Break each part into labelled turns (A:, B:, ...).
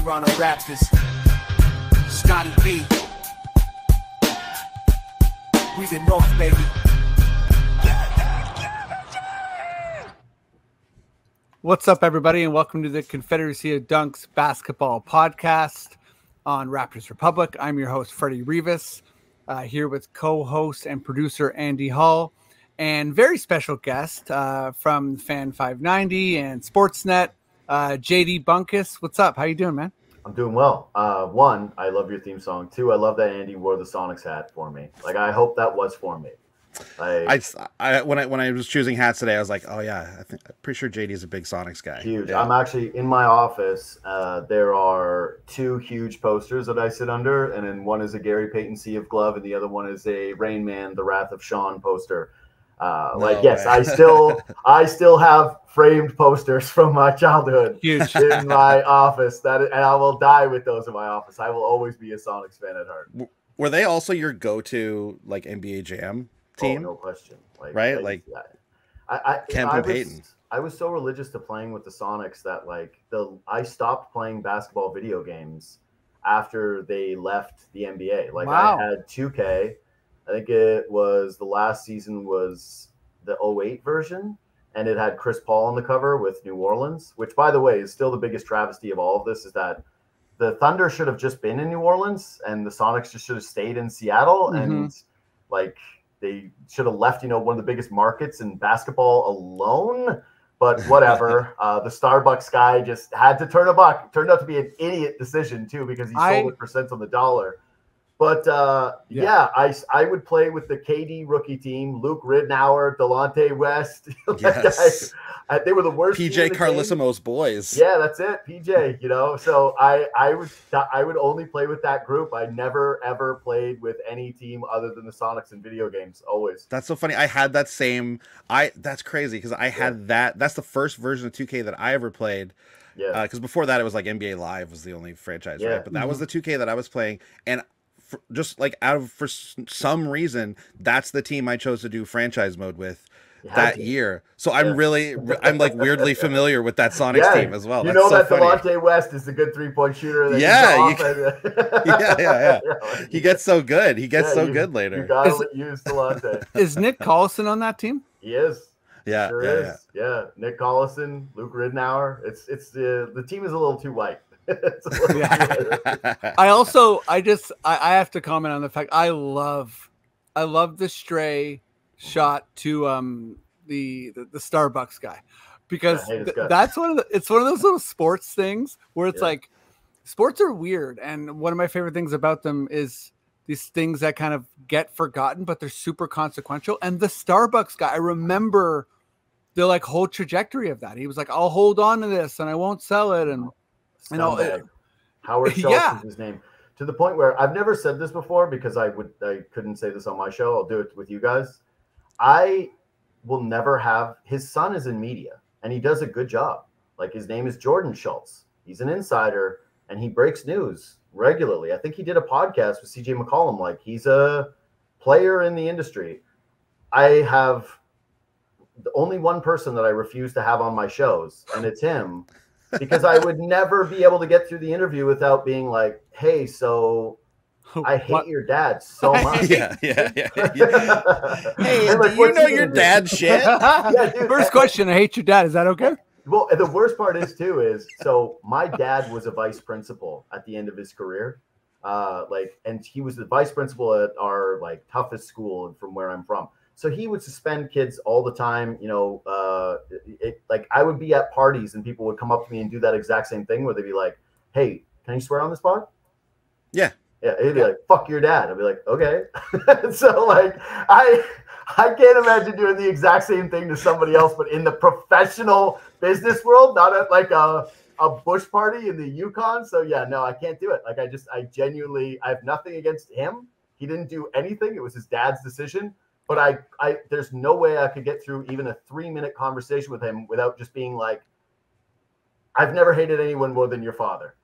A: Toronto Raptors. Scotty B. We the North, baby.
B: What's up, everybody, and welcome to the Confederacy of Dunks basketball podcast on Raptors Republic. I'm your host, Freddie Rivas, here with co-host and producer Andy Hall, and very special guest from Fan 590 and Sportsnet, JD Bunkis. What's up? How you doing, man?
C: I'm doing well. One, I love your theme song. Two, I love that Andy wore the Sonics hat for me. Like, I hope that was for me.
D: When I was choosing hats today, I was like, oh yeah, I'm pretty sure JD is a big Sonics guy.
C: Huge.
D: Yeah.
C: I'm actually in my office. There are two huge posters that I sit under, and then one is a Gary Payton Sea of Glove, and the other one is a Rain Man, The Wrath of Sean poster. I still have framed posters from my childhood in my office. And I will die with those in my office. I will always be a Sonics fan at heart.
D: Were they also your go-to like NBA Jam team?
C: Oh, no question.
D: Right? Kemp and Payton.
C: I was so religious to playing with the Sonics that I stopped playing basketball video games after they left the NBA.
B: Wow.
C: I had 2K. I think it was the last season was the 08 version, and it had Chris Paul on the cover with New Orleans, which, by the way, is still the biggest travesty of all of this, is that the Thunder should have just been in New Orleans and the Sonics just should have stayed in Seattle. And they should have left, one of the biggest markets in basketball alone. But whatever. The Starbucks guy just had to turn a buck. It turned out to be an idiot decision, too, because he sold it for cents on the dollar. But, I would play with the KD rookie team, Luke Ridnour, Delonte West.
D: Yes.
C: They were the worst.
D: PJ Carlissimo's boys.
C: Yeah, that's it. PJ, So I would only play with that group. I never, ever played with any team other than the Sonics in video games, always.
D: That's so funny. I had that same – that's crazy because I had that – that's the first version of 2K that I ever played. Yeah. Because before that, it was like NBA Live was the only franchise, right? But that was the 2K that I was playing. And for some reason, that's the team I chose to do franchise mode with that year. So I'm like weirdly familiar with that Sonics team as well.
C: Delonte West is a good 3-point shooter.
D: Yeah. He gets so good. He gets so good later.
C: You gotta use Delonte.
B: Is Nick Collison on that team?
C: He is.
D: Yeah.
C: Sure is. Yeah. Nick Collison, Luke Ridnour. It's the team is a little too white.
B: I have to comment on the fact I love the stray shot to the Starbucks guy, because that's it's one of those little sports things where it's like sports are weird, and one of my favorite things about them is these things that kind of get forgotten but they're super consequential. And the Starbucks guy, I remember the whole trajectory of that. He was like, I'll hold on to this and I won't sell it, and
C: Howard Schultz is his name. To the point where I've never said this before because I couldn't say this on my show. I'll do it with you guys. I will never have, his son is in media and he does a good job. His name is Jordan Schultz. He's an insider and he breaks news regularly. I think he did a podcast with CJ McCollum. He's a player in the industry. I have the only one person that I refuse to have on my shows, and it's him. Because I would never be able to get through the interview without being like, hey, so I hate your dad so much.
D: Yeah. Hey, do you know your dad's shit?
C: Dude,
B: First question, I hate your dad. Is that okay?
C: Well, the worst part is, so my dad was a vice principal at the end of his career. And he was the vice principal at our toughest school from where I'm from. So he would suspend kids all the time. I would be at parties and people would come up to me and do that exact same thing where they'd be like, hey, can you swear on this pod?
D: Yeah.
C: Yeah. He'd be like, fuck your dad. I'd be like, okay. So I can't imagine doing the exact same thing to somebody else, but in the professional business world, not at a bush party in the Yukon. So no, I can't do it. I have nothing against him. He didn't do anything. It was his dad's decision. But there's no way I could get through even a 3-minute conversation with him without just being like, I've never hated anyone more than your father.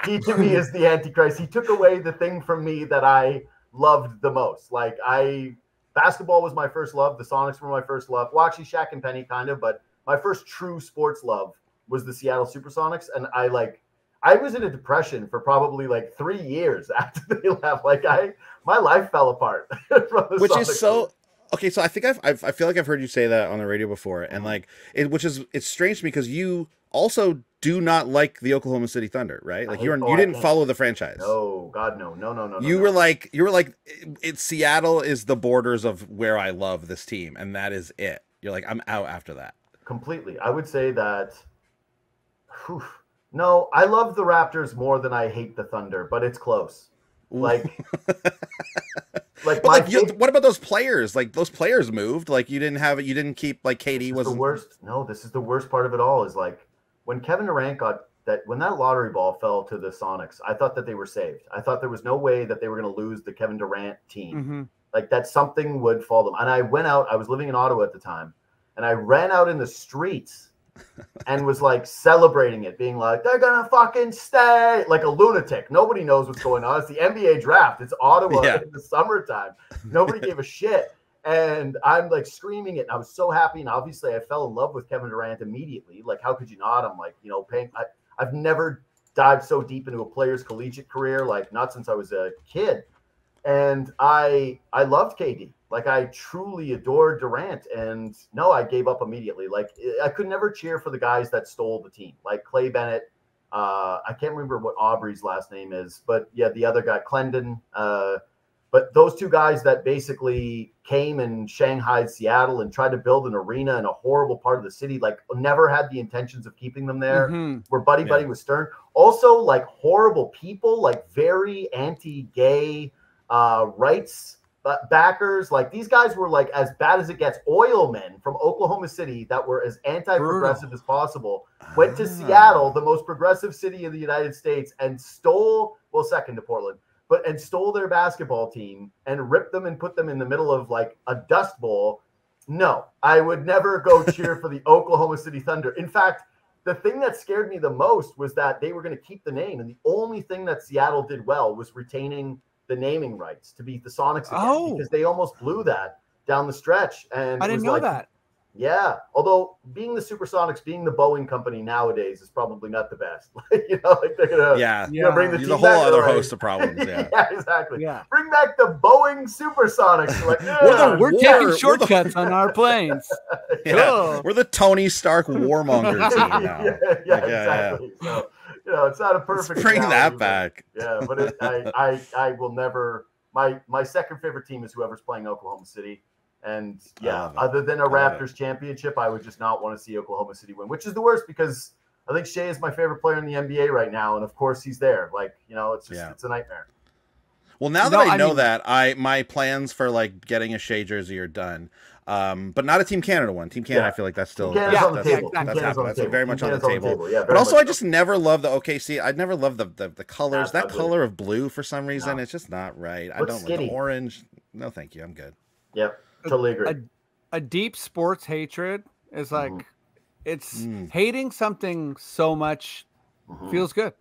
C: he to me is the Antichrist. He took away the thing from me that I loved the most. Basketball was my first love. The Sonics were my first love. Well, actually, Shaq and Penny kind of, but my first true sports love was the Seattle Supersonics. And I was in a depression for probably like 3 years after they left. Like my life fell apart.
D: Which is so okay. So I think I feel like I've heard you say that on the radio before, and like it's strange to me because you also do not like the Oklahoma City Thunder, right? Like you didn't follow the franchise.
C: No, God, no.
D: You were like it's Seattle is the borders of where I love this team, and that is it. You're like, I'm out after that.
C: Completely. I would say that. No, I love the Raptors more than I hate the Thunder, but it's close. Like,
D: what about those players? Like those players moved. Like you didn't keep like KD was
C: the worst. No, this is the worst part of it all. Is like when Kevin Durant when that lottery ball fell to the Sonics, I thought that they were saved. I thought there was no way that they were going to lose the Kevin Durant team. Mm-hmm. Like that something would fall them. And I went out. I was living in Ottawa at the time, and I ran out in the streets. And was like celebrating it, being like, they're gonna fucking stay, like a lunatic. Nobody knows what's going on. It's the NBA draft. It's Ottawa in the summertime. Nobody gave a shit. And I'm like screaming it. And I was so happy. And obviously I fell in love with Kevin Durant immediately. Like, how could you not? I'm like, I've never dived so deep into a player's collegiate career, like not since I was a kid. And I loved KD. Like I truly adored Durant, and no, I gave up immediately. Like I could never cheer for the guys that stole the team, like Clay Bennett. I can't remember what Aubrey's last name is, but yeah, the other guy, Clendon. But those two guys that basically came and shanghaied Seattle and tried to build an arena in a horrible part of the city, like never had the intentions of keeping them there. Mm-hmm. Were buddy with Stern. Also, like horrible people, like very anti-gay rights. Backers, like these guys were like as bad as it gets. Oilmen from Oklahoma City that were as anti-progressive as possible went to Seattle, the most progressive city in the United States, and stole, well, second to Portland, and stole their basketball team and ripped them and put them in the middle of like a dust bowl. No, I would never go cheer for the Oklahoma City Thunder. In fact, the thing that scared me the most was that they were going to keep the name, and the only thing that Seattle did well was retaining the naming rights to beat the Sonics again, because they almost blew that down the stretch. And
B: I didn't know that.
C: Yeah. Although being the Supersonics, being the Boeing company nowadays is probably not the best. Like they're gonna bring the team
D: a whole other host of problems. Yeah.
C: Yeah, exactly. Yeah. Bring back the Boeing Supersonics. Like,
B: we're taking shortcuts on our planes.
D: We're the Tony Stark warmonger team now.
C: Exactly. So, it's not a perfect.
D: Let's bring that back.
C: Yeah, but I will never. My second favorite team is whoever's playing Oklahoma City, and other than a Raptors championship, I would just not want to see Oklahoma City win, which is the worst because I think Shea is my favorite player in the NBA right now, and of course he's there. Like it's just it's a nightmare.
D: Well, now that I know that, my plans for like getting a Shea jersey are done. But not a Team Canada one. Team Canada, I feel like that's still
C: on the table.
D: That's very much on the table.
C: Yeah,
D: but also, I just never loved the OKC. I never loved the colors. That color of blue for some reason, it's just not right. I don't like the orange. No, thank you. I'm good.
C: Yep, totally agree.
B: A deep sports hatred is like it's hating something so much feels good.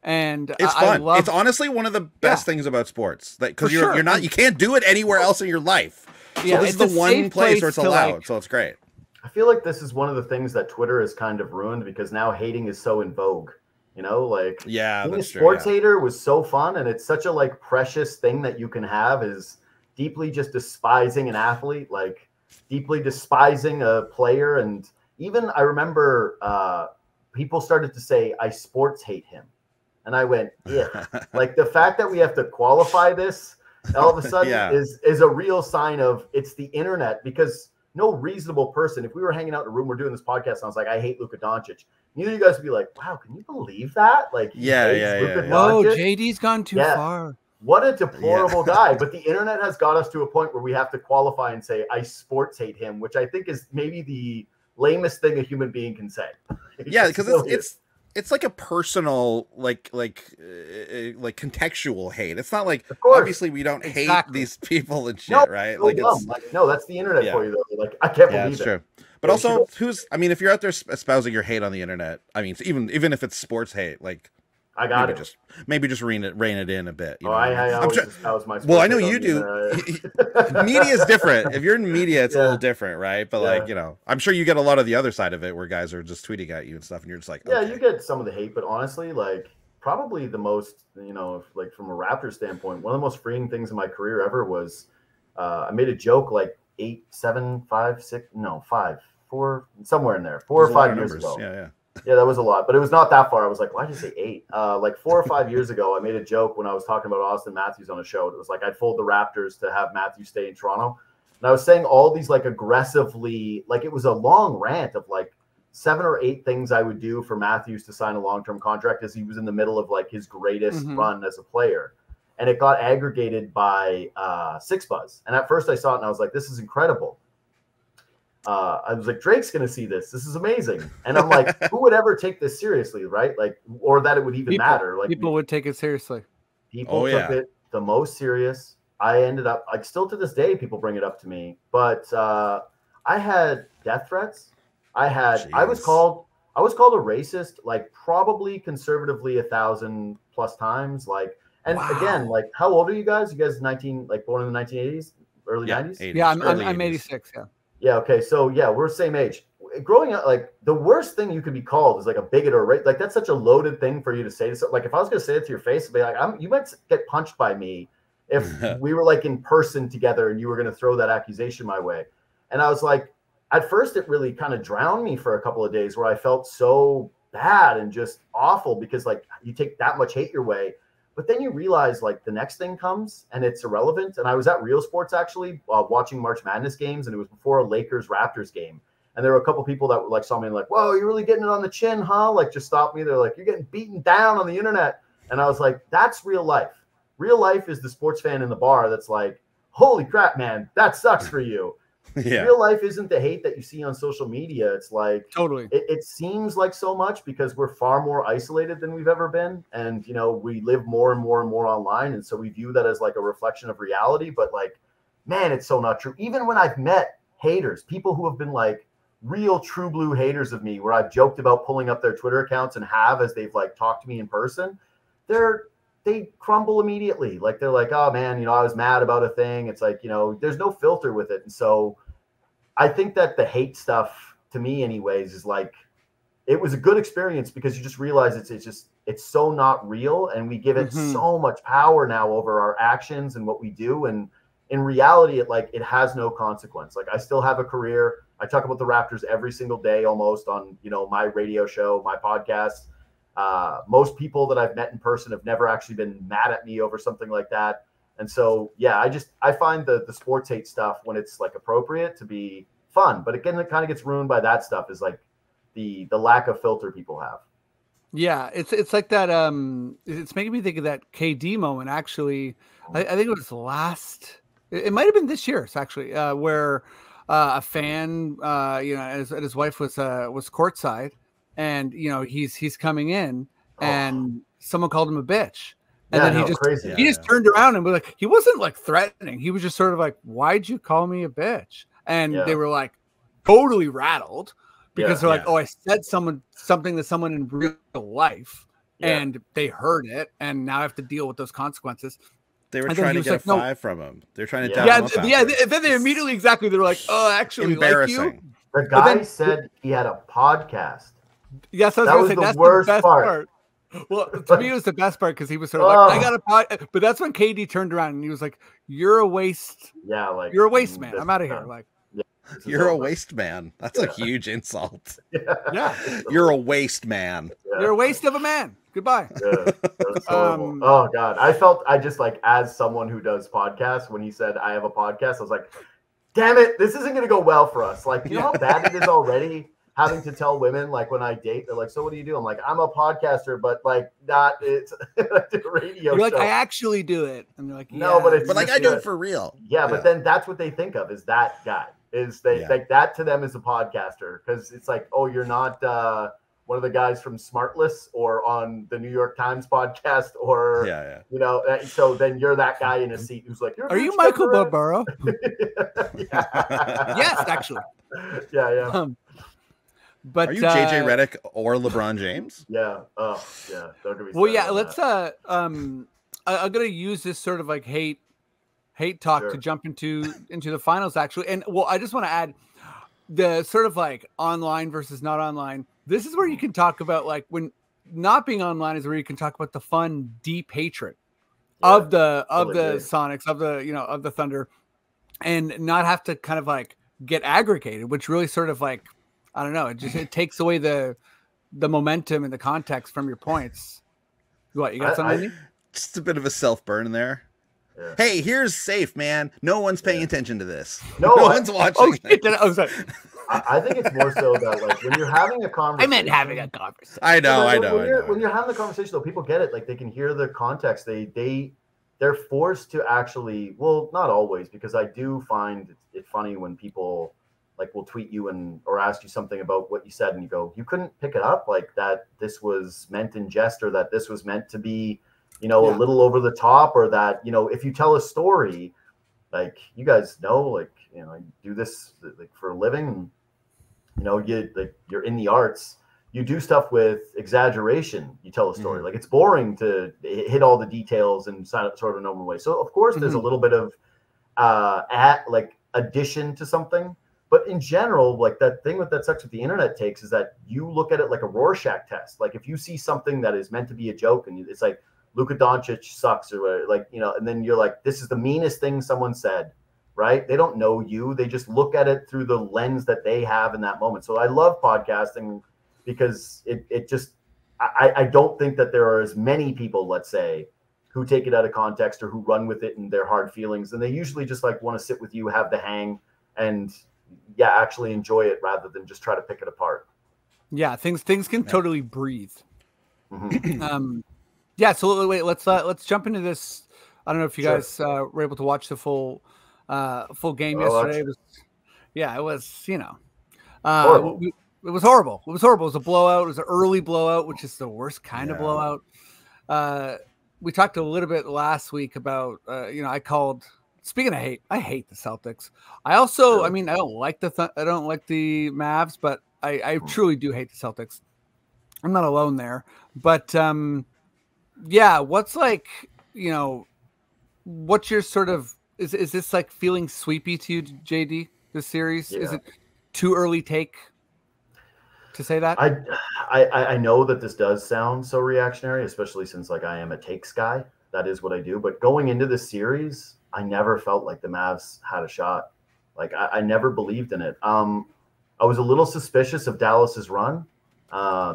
B: And
D: it's fun. It's honestly one of the best things about sports, because you're not, you can't do it anywhere else in your life. So this is the one place where it's allowed. So it's great.
C: I feel like this is one of the things that Twitter has kind of ruined, because now hating is so in vogue. Being a sports hater was so fun, and it's such a like precious thing that you can have, is deeply just despising an athlete, like deeply despising a player. And even I remember people started to say, I sports hate him. And I went, like the fact that we have to qualify this all of a sudden is a real sign of it's the internet, because no reasonable person, if we were hanging out in a room, we're doing this podcast, and I was like, I hate Luka Doncic, neither of you guys would be like, wow, can you believe that? Like,
B: Whoa, JD's gone too far.
C: What a deplorable guy. But the internet has got us to a point where we have to qualify and say, I sports hate him, which I think is maybe the lamest thing a human being can say.
D: Yeah, because it's like a personal, like contextual hate. It's not like, obviously we don't hate these people and shit, right?
C: Like, no, that's the internet for you, though. Like, I can't believe it.
D: True. But also, if you're out there espousing your hate on the internet, I mean, even if it's sports hate, like,
C: I got
D: maybe just rein it in a bit.
C: I always espouse my sports.
D: Well, I know you do. Media is different. If you're in media, it's a little different, right? But like, I'm sure you get a lot of the other side of it, where guys are just tweeting at you and stuff, and you're just like,
C: you get some of the hate, but honestly, like, probably the most, like from a Raptors standpoint, one of the most freeing things in my career ever was I made a joke like 4, somewhere in there, 4 or 5 years ago. Yeah, that was a lot, but it was not that far. I was like, why did you say 8? Like 4 or 5 years ago, I made a joke when I was talking about Austin Matthews on a show. It was like I'd fold the Raptors to have Matthews stay in Toronto. And I was saying all these like aggressively, like it was a long rant of like 7 or 8 things I would do for Matthews to sign a long-term contract as he was in the middle of like his greatest run as a player. And it got aggregated by Six Buzz. And at first I saw it and I was like, this is incredible. I was like, Drake's going to see this. This is amazing. And I'm like, who would ever take this seriously, right? Like, or that it would even matter. Like
B: people would take it seriously.
C: People took it the most serious. I ended up, like, still to this day, people bring it up to me. But I had death threats. I was called a racist, like probably conservatively 1,000+ times. Like, and again, like, how old are you guys? You guys born in the 1980s, early 90s?
B: 80s. Yeah, I'm 86. Yeah.
C: Yeah. Okay. So yeah, we're same age. Growing up, like the worst thing you could be called is like a bigot or like that's such a loaded thing for you to say. So, like if I was going to say it to your face, I'd be like, you might get punched by me if we were like in person together and you were going to throw that accusation my way. And I was like, at first it really kind of drowned me for a couple of days where I felt so bad and just awful because like you take that much hate your way. But then you realize like the next thing comes and it's irrelevant. And I was at Real Sports actually watching March Madness games, and it was before a Lakers Raptors game. And there were a couple people that were like saw me like, whoa, you're really getting it on the chin, huh? Like just stop me. They're like, you're getting beaten down on the internet. And I was like, that's real life. Real life is the sports fan in the bar that's like, holy crap, man, that sucks for you. Yeah. Real life isn't the hate that you see on social media. It's like
B: totally.
C: It seems like so much because we're far more isolated than we've ever been, and we live more and more and more online, and so we view that as like a reflection of reality. But like, man, it's so not true. Even when I've met haters, people who have been like real true blue haters of me, where I've joked about pulling up their Twitter accounts and have as they've like talked to me in person, they crumble immediately. Like they're like, oh man, I was mad about a thing. It's like, there's no filter with it. And so I think that the hate stuff to me anyways is like, it was a good experience because you just realize it's so not real. And we give it so much power now over our actions and what we do. And in reality, it has no consequence. Like I still have a career. I talk about the Raptors every single day, almost on, my radio show, my podcast. Most people that I've met in person have never actually been mad at me over something like that. And so, yeah, I find the sports hate stuff when it's like appropriate to be fun. But again, it kind of gets ruined by that stuff is like the lack of filter people have. Yeah,
B: it's like that. It's making me think of that KD moment. Actually, I think it was it might have been this year, actually, where a fan, and his wife was courtside, and he's coming in, and someone called him a bitch. And then he just turned around and was like, he wasn't like threatening. He was just sort of like, why'd you call me a bitch? And they were like totally rattled because they're like, oh, I said something to someone in real life and they heard it. And now I have to deal with those consequences.
D: They were trying to get a 5 from him. They're trying to dab him up.
B: Then they immediately they were like, oh, actually,
D: embarrassing.
B: Like you.
C: The guy said he had a podcast.
B: Yes, I was going to say that's
C: worst
B: the best part. Well, to me, it was the best part because he was sort of like, I got a pod. But that's when KD turned around and he was like, you're a waste.
C: Yeah, like
B: you're a waste man. I'm out of here. Like,
D: you're a waste man. That's a huge insult. Yeah. You're a waste man.
B: Yeah. You're a waste of a man. Goodbye.
C: Yeah, oh God. I just like, as someone who does podcasts, when he said I have a podcast, I was like, damn it, this isn't going to go well for us. Like, you know how bad it is already having to tell women, like when I date, they're like, so what do you do? I'm like, I'm a podcaster, but like it's a radio
B: You're like,
C: show.
B: I actually do it. And they're like,
C: no, but
D: like I do it for real.
C: Yeah, but then that's what they think of is that guy. Like that to them is a podcaster because it's like, oh, you're not one of the guys from Smartless or on the New York Times podcast or so then you're that guy in a seat who's like,
B: are you Michael Barbaro? Yes, actually.
C: Yeah.
B: But
D: are you JJ Redick or LeBron James?
C: Yeah. Oh, yeah. Don't get me
B: well, yeah. Let's. I'm gonna use this sort of like hate talk to jump into the finals actually. And well, I just want to add the sort of like online versus not online. This is where you can talk about like when not being online is where you can talk about the fun, deep hatred of the Sonics, of the Thunder, and not have to kind of like get aggregated, which really sort of like, I don't know, it takes away the momentum and the context from your points. What, you got something?
D: Just a bit of a self-burn there. Yeah. Hey, here's safe, man. No one's paying attention to this. No one's watching.
B: Oh, shit. Oh, sorry.
C: I think it's more so that like when you're having a conversation.
B: I meant having a conversation.
D: I know.
C: When you're having the conversation, though, people get it. Like they can hear the context. They're forced to actually. Well, not always, because I do find it funny when people like will tweet you or ask you something about what you said, and you go, you couldn't pick it up, like that. This was meant in jest, or that this was meant to be, a little over the top, or that if you tell a story, like you guys know, like you do this like for a living. You're in the arts. You do stuff with exaggeration. You tell a story. Like it's boring to hit all the details in sort of a normal way. So of course there's a little bit of addition to something. But in general, like that thing that sucks with the internet takes is that you look at it like a Rorschach test. Like if you see something that is meant to be a joke and it's like Luka Doncic sucks or whatever, and then you're like, this is the meanest thing someone said. Right? They don't know you. They just look at it through the lens that they have in that moment. So I love podcasting because it just, I don't think that there are as many people, let's say, who take it out of context or who run with it in their hard feelings. And they usually just like want to sit with you, have the hang, and actually enjoy it rather than just try to pick it apart.
B: Yeah. Things can totally breathe. So wait, let's jump into this. I don't know if you guys were able to watch the full game yesterday. It was horrible. It was horrible. It was a blowout. It was an early blowout, which is the worst kind of blowout. We talked a little bit last week about I called. Speaking of hate, I hate the Celtics. I also, I don't like the Mavs, but I truly do hate the Celtics. I'm not alone there, but what's like what's your sort of is this like feeling sweepy to you, JD? This series is it too early take to say that?
C: I know that this does sound so reactionary, especially since like I am a takes guy. That is what I do. But going into this series, I never felt like the Mavs had a shot. Like I never believed in it. I was a little suspicious of Dallas's run.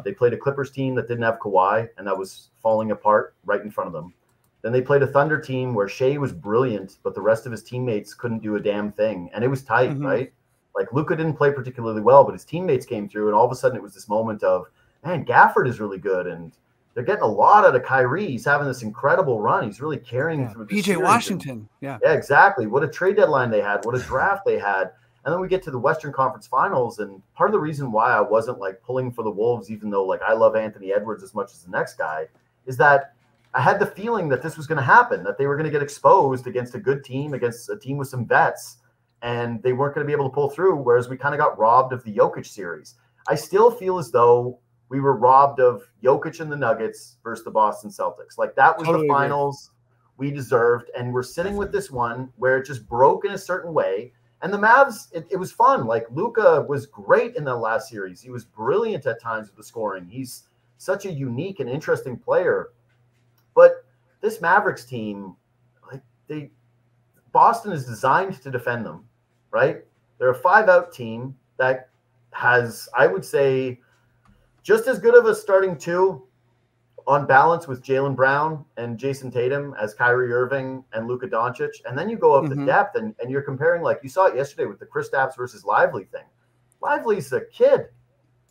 C: They played a Clippers team that didn't have Kawhi, and that was falling apart right in front of them. Then they played a Thunder team where Shea was brilliant, but the rest of his teammates couldn't do a damn thing. And it was tight, right? Like Luka didn't play particularly well, but his teammates came through, and all of a sudden it was this moment of, man, Gafford is really good, and they're getting a lot out of Kyrie. He's having this incredible run. He's really carrying through the
B: PJ Washington.
C: Yeah, exactly. What a trade deadline they had. What a draft they had. And then we get to the Western Conference Finals, and part of the reason why I wasn't like pulling for the Wolves, even though like I love Anthony Edwards as much as the next guy, is that I had the feeling that this was going to happen, that they were going to get exposed against a good team, against a team with some vets, and they weren't going to be able to pull through, whereas we kind of got robbed of the Jokic series. I still feel as though we were robbed of Jokic and the Nuggets versus the Boston Celtics. Like that was the finals we deserved, and we're sitting with this one where it just broke in a certain way. And the Mavs, it was fun. Like Luka was great in the last series. He was brilliant at times with the scoring. He's such a unique and interesting player. But this Mavericks team, like Boston is designed to defend them, right? They're a 5-out team that has, I would say, just as good of a starting two on balance with Jaylen Brown and Jason Tatum as Kyrie Irving and Luka Doncic. And then you go up the depth and you're comparing, like you saw it yesterday with the Kristaps versus Lively thing. Lively's a kid.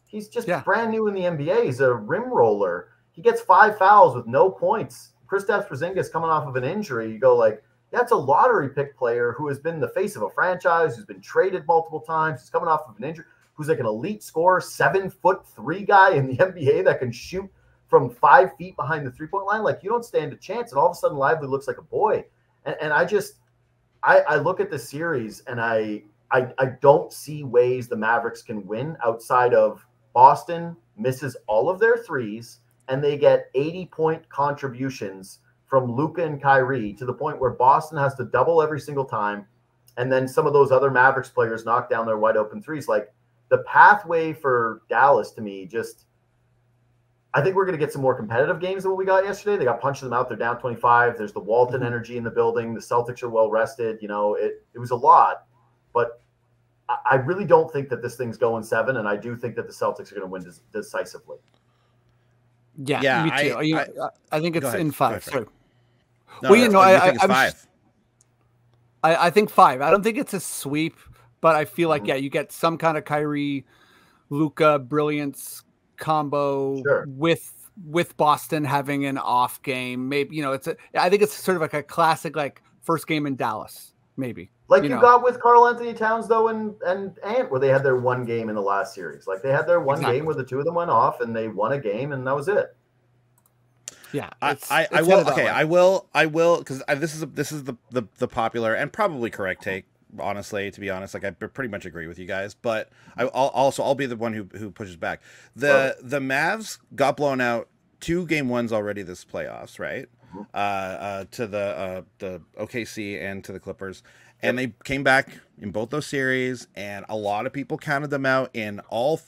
C: He's just brand new in the NBA. He's a rim roller. He gets 5 fouls with no points. Kristaps Porzingis coming off of an injury. You go like, that's a lottery pick player who has been the face of a franchise, who's been traded multiple times. He's coming off of an injury, who's like an elite scorer, 7'3" guy in the NBA that can shoot from 5 feet behind the three-point line. Like you don't stand a chance. And all of a sudden Lively looks like a boy. And I look at the series and I don't see ways the Mavericks can win outside of Boston misses all of their threes and they get 80-point contributions from Luka and Kyrie to the point where Boston has to double every single time. And then some of those other Mavericks players knock down their wide open threes. Like the pathway for Dallas to me, just I think we're going to get some more competitive games than what we got yesterday. They got punched them out. They're down 25. There's the Walton energy in the building. The Celtics are well rested. You know, it was a lot, but I really don't think that this thing's going 7, and I do think that the Celtics are going to win decisively.
B: Yeah, me too. I think it's in 5. Sorry.
D: No, well, I think it's 5.
B: I think 5. I don't think it's a sweep, but I feel like you get some kind of Kyrie, Luka brilliance combo with Boston having an off game. Maybe I think it's sort of like a classic first game in Dallas. Maybe
C: you got with Karl Anthony Towns though and Ant, where they had their one game in the last series. Like they had their one game where the two of them went off and they won a game and that was it.
B: Yeah,
D: I will. Okay, I will because this is the popular and probably correct take. Honestly, to be honest, I pretty much agree with you guys, but I'll be the one who pushes back. The Mavs got blown out 2 game ones already this playoffs, right? To the OKC and to the Clippers, and they came back in both those series, and a lot of people counted them out in all.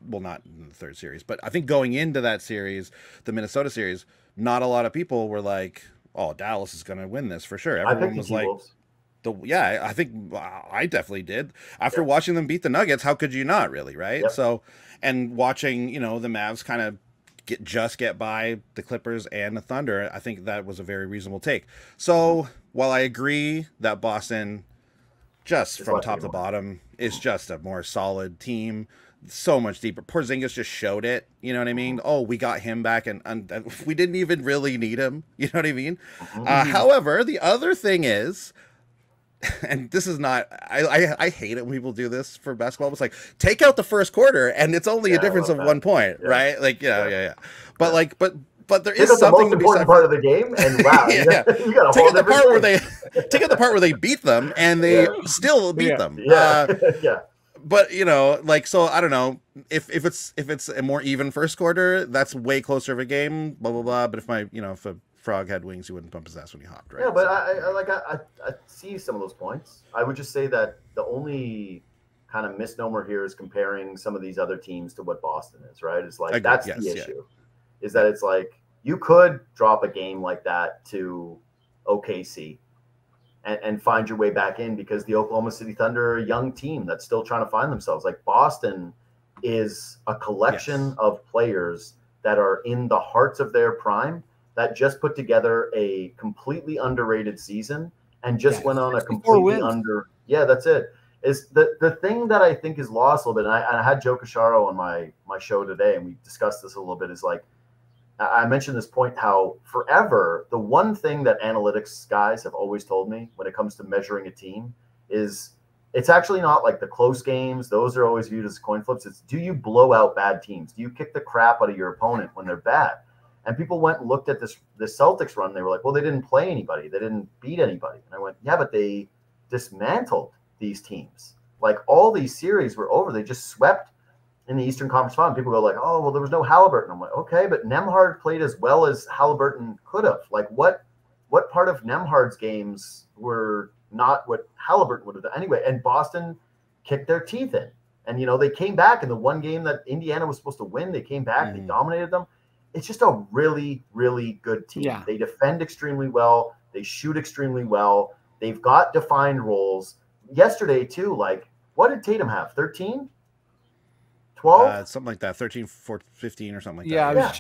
D: Well, not in the third series, but I think going into that series, the Minnesota series, not a lot of people were like, "Oh, Dallas is going to win this for sure." Everyone was like. I think I definitely did. After watching them beat the Nuggets, how could you not really, right? Yep. So, and watching, the Mavs kind of get by the Clippers and the Thunder, I think that was a very reasonable take. So, while I agree that Boston, just from top to bottom, is just a more solid team, so much deeper. Porzingis just showed it, you know what I mean? Oh, we got him back, and we didn't even really need him, you know what I mean? However, the other thing is, and this is not, I hate it when people do this for basketball. It's like, take out the first quarter and it's only a difference of 1 point, right? Like, But but there is something to be said.
C: Part of the game, and wow, you got a
D: take out the part where they take out the part where they beat them and they still beat them. But so I don't know if it's a more even first quarter, that's way closer of a game. Blah blah blah. But if a frog had wings, he wouldn't bump his ass when he hopped, right?
C: Yeah, but I see some of those points. I would just say that the only kind of misnomer here is comparing some of these other teams to what Boston is, right? It's like that's the issue. Is that it's like you could drop a game like that to OKC and find your way back in because the Oklahoma City Thunder are a young team that's still trying to find themselves. Like Boston is a collection of players that are in the hearts of their prime that just put together a completely underrated season and just went on a completely that's it. Is the thing that I think is lost a little bit, and I had Joe Cacharo on my show today, and we discussed this a little bit, is like, I mentioned this point, how forever, the one thing that analytics guys have always told me when it comes to measuring a team is it's actually not like the close games. Those are always viewed as coin flips. It's, do you blow out bad teams? Do you kick the crap out of your opponent when they're bad? And people went and looked at this Celtics run. They were like, well, they didn't play anybody. They didn't beat anybody. And I went, yeah, but they dismantled these teams. Like all these series were over. They just swept in the Eastern Conference Final. People go like, oh, well, there was no Halliburton. I'm like, okay, but Nembhard played as well as Halliburton could have. Like what part of Nembhard's games were not what Halliburton would have done anyway? And Boston kicked their teeth in. And, they came back in the one game that Indiana was supposed to win. They came back, they dominated them. It's just a really, really good team. Yeah. They defend extremely well. They shoot extremely well. They've got defined roles. Yesterday, too, like, what did Tatum have? 13? 12?
D: Something like that. 13, 14, 15 or something like that.
B: Yeah,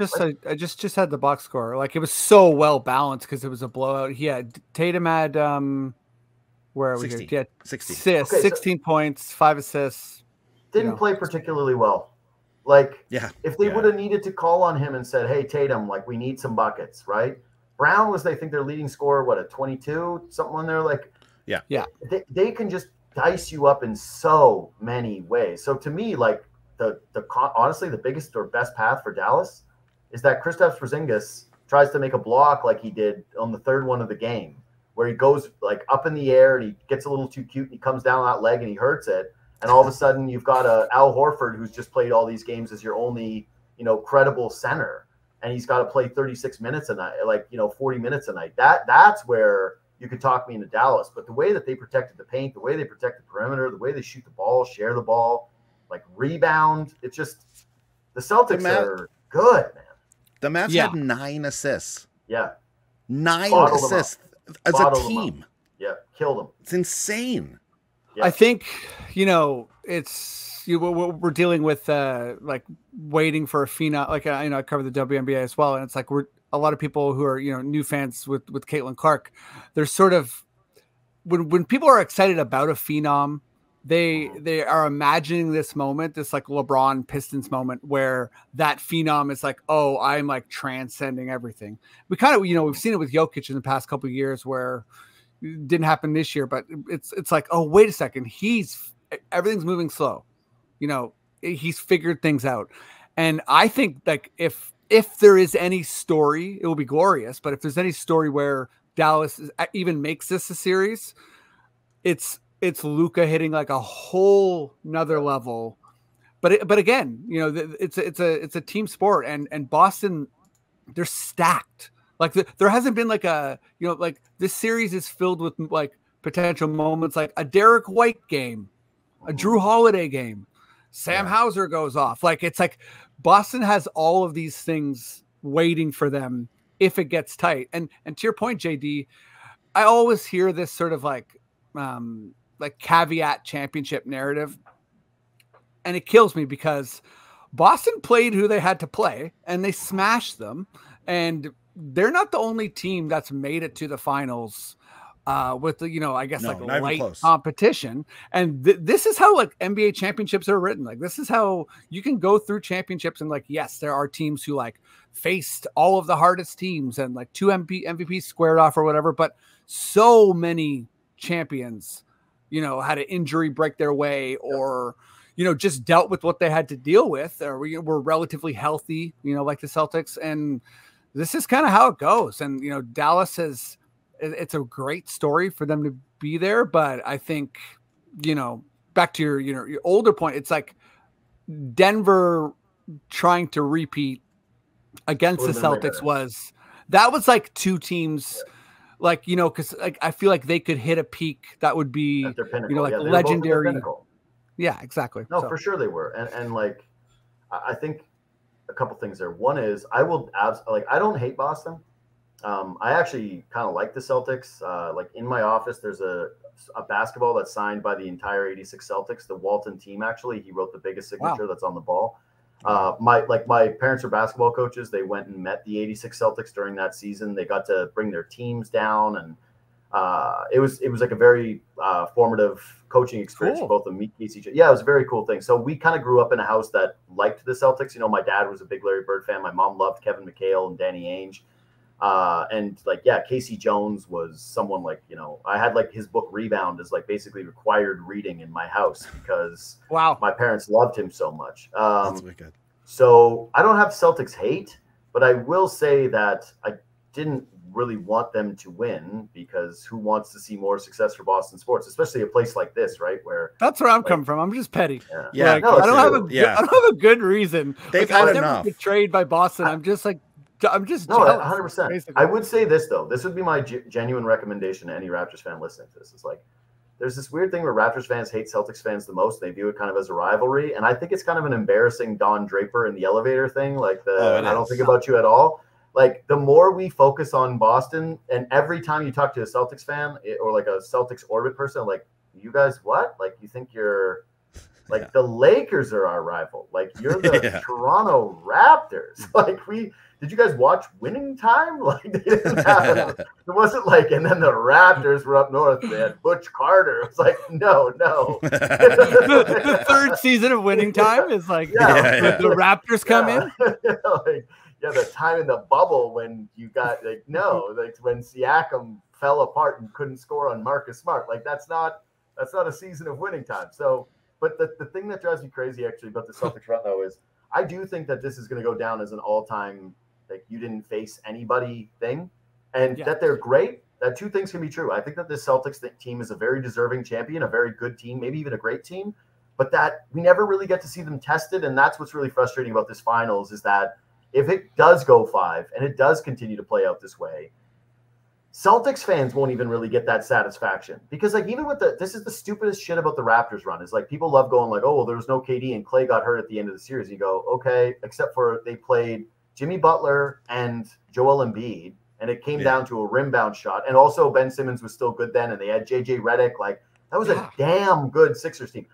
B: I just had the box score. Like, it was so well balanced because it was a blowout. Tatum had, where are we
D: 16.
B: here?
D: 16.
B: 16 points, 5 assists.
C: Didn't play particularly well. Like, if they would have needed to call on him and said, hey, Tatum, like, we need some buckets, right? Brown was, I think, their leading scorer, at 22? Something in there? Like, they can just dice you up in so many ways. So to me, like, honestly, the biggest or best path for Dallas is that Kristaps Porzingis tries to make a block like he did on the third one of the game, where he goes, like, up in the air and he gets a little too cute and he comes down that leg and he hurts it. And all of a sudden, you've got Al Horford who's just played all these games as your only, credible center, and he's got to play 36 minutes a night, 40 minutes a night. That's where you could talk me into Dallas. But the way that they protected the paint, the way they protect the perimeter, the way they shoot the ball, share the ball, like rebound, it's just the Celtics are good, man.
D: The Mavs had 9 assists.
C: Yeah.
D: 9
C: Bottled
D: assists as a team.
C: Yeah, killed them.
D: It's insane.
B: Yeah. I think, it's we're dealing with like waiting for a phenom. Like I cover the WNBA as well, and it's like we're a lot of people who are new fans with Caitlin Clark. They're sort of when people are excited about a phenom, they are imagining this moment, this like LeBron Pistons moment where that phenom is like, oh, I'm like transcending everything. We kind of we've seen it with Jokic in the past couple of years where it didn't happen this year, but it's like, oh, wait a second, everything's moving slow. He's figured things out. And I think like if there is any story, it will be glorious. But if there's any story where Dallas even makes this a series, it's Luka hitting like a whole nother level. But again, it's a team sport, and Boston, they're stacked. Like there hasn't been like like this series is filled with like potential moments, like a Derek White game, a Drew Holiday game, Sam Hauser goes off. Like it's like Boston has all of these things waiting for them if it gets tight. And to your point, JD, I always hear this sort of like caveat championship narrative, and it kills me because Boston played who they had to play and they smashed them, and they're not the only team that's made it to the finals with the light competition. And this is how like NBA championships are written. Like this is how you can go through championships, and like yes, there are teams who like faced all of the hardest teams and like 2 MVPs squared off or whatever, but so many champions had an injury break their way, or just dealt with what they had to deal with, or were relatively healthy, like the Celtics. And this is kind of how it goes. And Dallas it's a great story for them to be there, but I think back to your older point, it's like Denver trying to repeat against the Celtics was like 2 teams. Like, because like I feel like they could hit a peak that would be, like legendary. Yeah, exactly.
C: No, for sure they were. And like, I think a couple things there. One is I don't hate Boston. I actually kind of like the Celtics. Like in my office, there's a basketball that's signed by the entire 86 Celtics. The Walton team, actually, he wrote the biggest signature that's on the ball. My parents are basketball coaches. They went and met the 86 Celtics during that season. They got to bring their teams down, and it was like a very formative coaching experience for both of them. Meet Casey. Yeah, it was a very cool thing. So we kind of grew up in a house that liked the Celtics. My dad was a big Larry Bird fan. My mom loved Kevin McHale and Danny Ainge. And like, yeah, Casey Jones was someone like, I had like his book Rebound is like basically required reading in my house because my parents loved him so much.
D: That's wicked.
C: So I don't have Celtics hate, but I will say that I didn't really want them to win because who wants to see more success for Boston sports, especially a place like this, right? Where
B: that's where I'm coming from. I'm just petty.
C: Yeah.
B: Like, I don't have a good reason.
D: They've
B: had
D: enough.
B: Betrayed by Boston. I'm just jealous.
C: 100%.
B: Basically.
C: I would say this though. This would be my genuine recommendation to any Raptors fan listening to this. It's like there's this weird thing where Raptors fans hate Celtics fans the most. They view it kind of as a rivalry, and I think it's kind of an embarrassing Don Draper in the elevator thing. Like I don't think about you at all. Like the more we focus on Boston, and every time you talk to a Celtics fan or like a Celtics orbit person, like you guys, what? Like you think you're like the Lakers are our rival? Like you're the Toronto Raptors? Like did you guys watch Winning Time? Like they didn't have it wasn't like, and then the Raptors were up north. They had Butch Carter. It's like no.
B: the third season of Winning Time is like the Raptors come in.
C: The time in the bubble when you got like when Siakam fell apart and couldn't score on Marcus Smart. Like that's not a season of Winning Time. So, but the thing that drives me crazy actually about the Celtics run though is I do think that this is going to go down as an all-time like you didn't face anybody thing, and that they're great. That 2 things can be true. I think that this Celtics team is a very deserving champion, a very good team, maybe even a great team, but that we never really get to see them tested, and that's what's really frustrating about this finals is that if it does go 5 and it does continue to play out this way, Celtics fans won't even really get that satisfaction because like even with this is the stupidest shit about the Raptors run is like people love going like, oh, well, there was no KD and Clay got hurt at the end of the series. You go, okay, except for they played Jimmy Butler and Joel Embiid, and it came down to a rim bound shot. And also Ben Simmons was still good then, and they had JJ Redick. Like, that was a damn good Sixers team.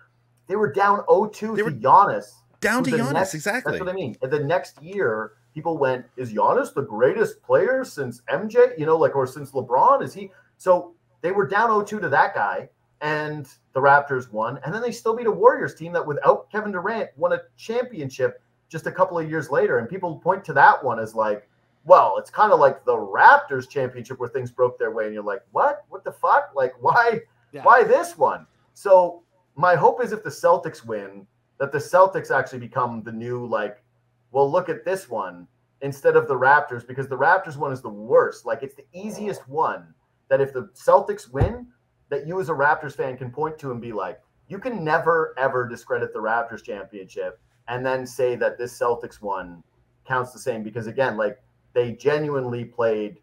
C: They were down 0-2 to Giannis.
D: Down to Giannis, exactly.
C: That's what I mean. And the next year, people went, is Giannis the greatest player since MJ? You know, like, or since LeBron? Is he? So they were down 0-2 to that guy, and the Raptors won. And then they still beat a Warriors team that, without Kevin Durant, won a championship just a couple of years later. And people point to that one as like, well, it's kind of like the Raptors championship where things broke their way. And you're like, what? What the fuck? Like, why this one? So my hope is if the Celtics win, that the Celtics actually become the new, like, well, look at this one instead of the Raptors, because the Raptors one is the worst. Like, it's the easiest one that if the Celtics win, that you as a Raptors fan can point to and be like, you can never, ever discredit the Raptors championship and then say that this Celtics one counts the same. Because, again, like, they genuinely played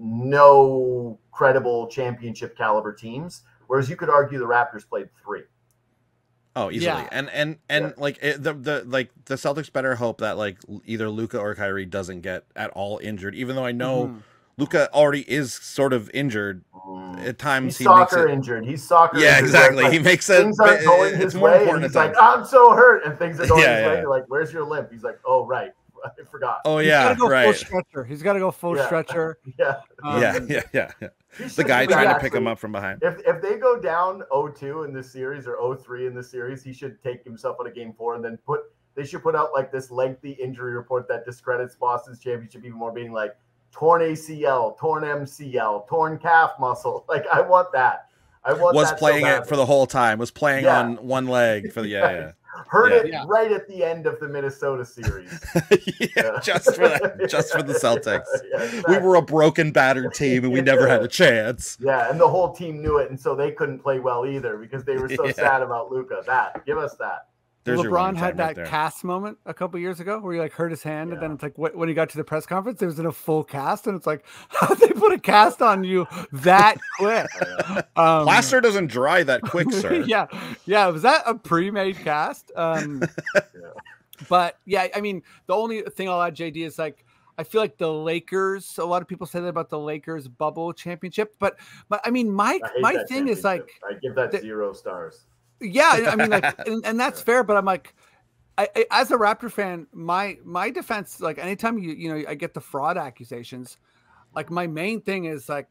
C: no credible championship caliber teams, whereas you could argue the Raptors played 3.
D: Oh, easily. And like the Celtics better hope that like either Luka or Kyrie doesn't get at all injured, even though I know Luka already is sort of injured at times.
C: He's soccer injured. He's soccer.
D: Yeah,
C: injured,
D: exactly.
C: like,
D: he makes it.
C: Things aren't going his way. And he's like, I'm so hurt, and things are going his way. You're like, where's your limp? He's like, oh right, I forgot.
D: Oh yeah,
B: He's got to go full stretcher. He's got to go full stretcher.
C: Yeah.
D: The guy trying to pick him up from behind.
C: If they go down 0-2 in this series or 0-3 in this series, he should take himself out of game 4 and then they should put out like this lengthy injury report that discredits Boston's championship even more, being like torn ACL, torn MCL, torn calf muscle. Like, I want that.
D: Was playing it for the whole time. Was playing on one leg for the
C: Heard it right at the end of the Minnesota series.
D: Just for that, just for the Celtics. Exactly. We were a broken, battered team, and we never had a chance.
C: Yeah, and the whole team knew it, and so they couldn't play well either because they were so sad about Luka. Give us that.
B: LeBron had that cast moment a couple years ago where he like hurt his hand, and then it's like when he got to the press conference, it was in a full cast, and it's like, how did they put a cast on you that quick?
D: Plaster doesn't dry that quick, sir.
B: Yeah. Was that a pre-made cast? But yeah, I mean, the only thing I'll add, JD, is like, I feel like the Lakers. A lot of people say that about the Lakers bubble championship, but I mean, my thing is like,
C: I give that 0 stars.
B: Yeah, I mean, like, and that's fair, but I'm like, I as a Raptor fan, my defense, like, anytime I get the fraud accusations, like, my main thing is like,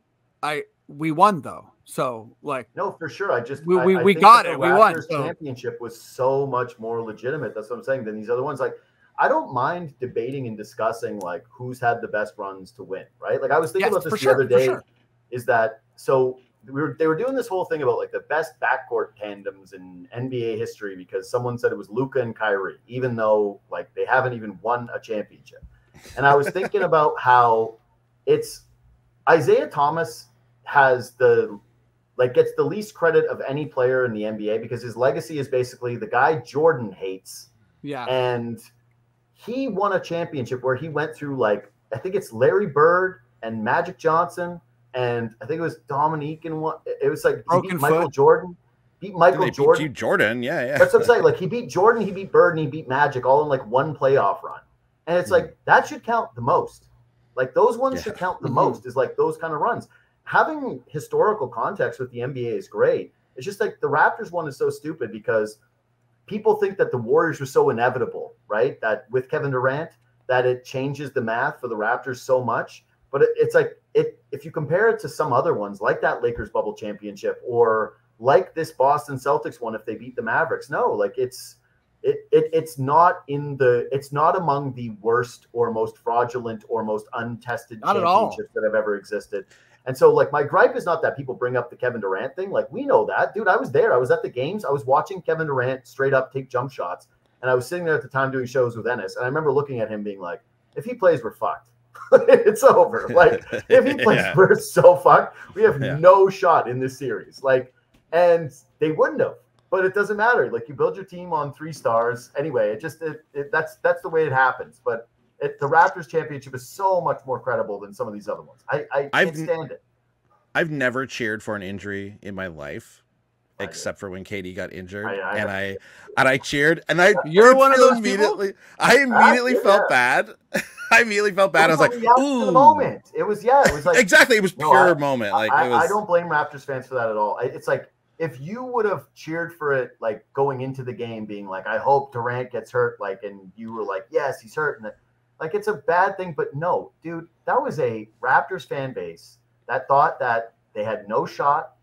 B: we won though, so like,
C: no, for sure, I
B: we got it, we won.
C: The championship was so much more legitimate. That's what I'm saying than these other ones. Like, I don't mind debating and discussing like who's had the best runs to win, right? Like, I was thinking about this the other day. Is that so? They were doing this whole thing about like the best backcourt tandems in NBA history because someone said it was Luka and Kyrie, even though like they haven't even won a championship. And I was thinking about how it's Isaiah Thomas has gets the least credit of any player in the NBA because his legacy is basically the guy Jordan hates. Yeah. And he won a championship where he went through like, I think it's Larry Bird and Magic Johnson. And I think it was Dominique and one. It was like he beat Michael Jordan. Beat Jordan.
D: Yeah.
C: That's what I'm saying. Like, he beat Jordan, he beat Bird, and he beat Magic all in like one playoff run. And it's like that should count the most. Like, those ones should count the most. Is like those kind of runs. Having historical context with the NBA is great. It's just like the Raptors one is so stupid because people think that the Warriors were so inevitable, right? That with Kevin Durant, that it changes the math for the Raptors so much. But it's like if you compare it to some other ones, like that Lakers bubble championship or like this Boston Celtics one, if they beat the Mavericks, no, like it's not among the worst or most fraudulent or most untested championships that have ever existed. And so, like, my gripe is not that people bring up the Kevin Durant thing. Like, we know that, dude. I was there. I was at the games. I was watching Kevin Durant straight up take jump shots, and I was sitting there at the time doing shows with Ennis, and I remember looking at him being like, if he plays, we're fucked. It's over. Like, if he plays, we're so fucked. We have no shot in this series. Like, and they wouldn't have, but it doesn't matter. Like, you build your team on 3 stars anyway. That's the way it happens. But the Raptors championship is so much more credible than some of these other ones. I can't stand it.
D: I've never cheered for an injury in my life, except for when KD got injured, and I cheered, and you're one of those immediately. I immediately felt bad. I immediately felt bad. I was like, ooh.
C: The moment. It was like
D: exactly. It was pure moment. Like
C: I don't blame Raptors fans for that at all. It's like if you would have cheered for it, like going into the game, being like, I hope Durant gets hurt, like, and you were like, yes, he's hurt, and like it's a bad thing. But no, dude, that was a Raptors fan base that thought that they had no shot,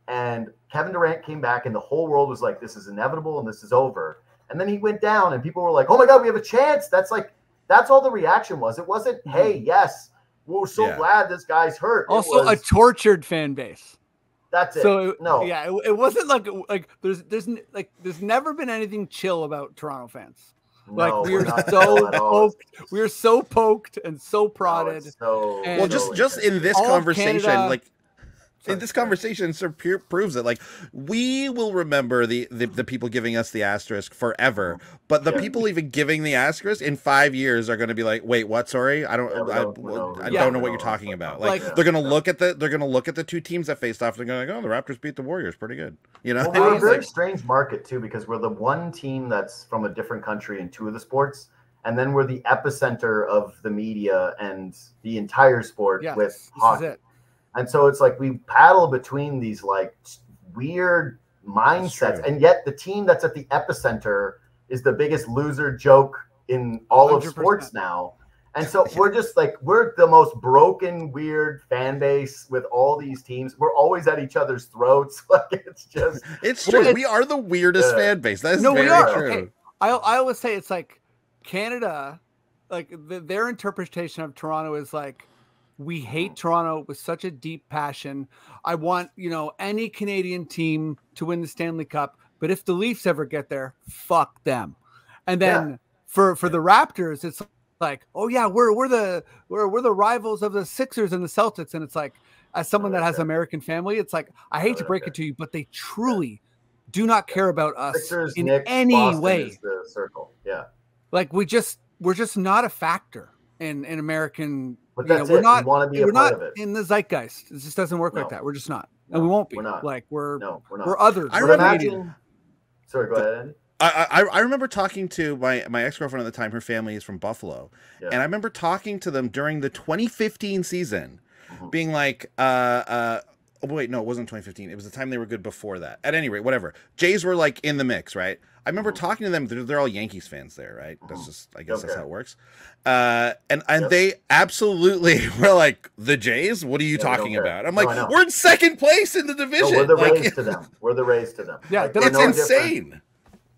C: and Kevin Durant came back, and the whole world was like, this is inevitable and this is over. And then he went down, and people were like, oh my God, we have a chance. That's all the reaction was. It wasn't, hey, yes, we're so glad this guy's hurt.
B: Also, a tortured fan base.
C: That's it.
B: So
C: no,
B: yeah, it wasn't like there's never been anything chill about Toronto fans. Like we are so poked and so prodded.
D: Just in this conversation, this conversation sort of proves it. Like, we will remember the people giving us the asterisk forever, but the people even giving the asterisk in 5 years are going to be like, wait, what? Sorry, I don't know what you're talking about. Like, they're going to look at the two teams that faced off. They're going to go, oh, the Raptors beat the Warriors, pretty good. You know,
C: we're a very strange market too, because we're the one team that's from a different country in two of the sports, and then we're the epicenter of the media and the entire sport with hockey. And so it's like we paddle between these like weird mindsets, and yet the team that's at the epicenter is the biggest loser joke in all 100%. Of sports now. And so we're just like, we're the most broken, weird fan base with all these teams. We're always at each other's throats. Like it's
D: true. We are the weirdest fan base. That is very true.
B: Okay. I always say it's like Canada, like their interpretation of Toronto is like, we hate Toronto with such a deep passion. I want, any Canadian team to win the Stanley Cup, but if the Leafs ever get there, fuck them. And then for the Raptors, it's like, oh yeah, we're the rivals of the Sixers and the Celtics. And it's like, as someone that has American family, it's like, I hate to break it to you, but they truly do not care about us
C: Sixers,
B: in
C: Knicks,
B: any
C: Boston
B: way.
C: Is the circle. Yeah.
B: Like we're just not a factor in American.
C: But that's it.
B: We're
C: want to be a part of it.
B: In the zeitgeist. It just doesn't work like that. We're just not. And we won't be.
C: We're not.
B: Like we're
C: not.
B: We're others.
C: Sorry, go ahead, Andy.
D: I remember talking to my ex-girlfriend at the time. Her family is from Buffalo. Yeah. And I remember talking to them during the 2015 season, being like, wait, no, it wasn't 2015. It was the time they were good before that. At any rate, whatever. Jays were like in the mix, right? I remember talking to them. They're all Yankees fans there, right? That's just, I guess that's how it works. And they absolutely were like, the Jays? What are you talking about? I'm like, we're in second place in the division.
C: No, we're the Rays to them. We're the Rays to them.
B: Yeah,
C: like,
D: it's insane.
C: Different.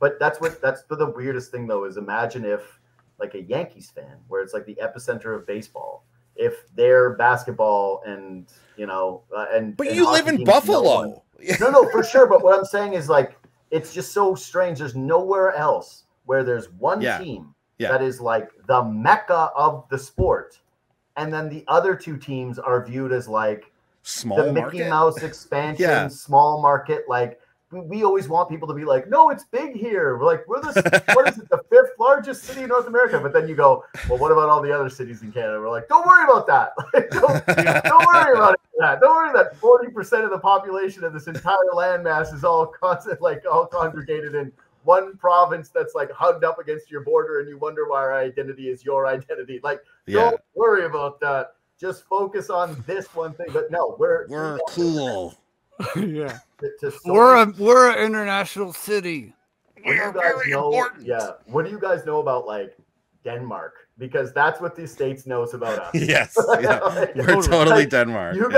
C: But that's the weirdest thing though, is imagine if like a Yankees fan, where it's like the epicenter of baseball, if their basketball and
D: But you live in Buffalo.
C: No, for sure. But what I'm saying is like, it's just so strange. There's nowhere else where there's one team that is like the mecca of the sport, and then the other two teams are viewed as like
D: small
C: Mickey Mouse expansion, small market. Like we always want people to be like, no, it's big here. We're like, what is it, the fifth largest city in North America? But then you go, well, what about all the other cities in Canada? We're like, don't worry about that. Like, don't worry about that. Don't worry that 40% of the population of this entire landmass is all congregated in one province that's like hugged up against your border, and you wonder why our identity is your identity. Like, don't worry about that. Just focus on this one thing. But no, we're
D: cool.
B: Yeah, we're an international city.
D: We're very important.
C: Yeah, what do you guys know about like Denmark? Because that's what the States knows about us.
D: Yes, we're totally Denmark.
C: You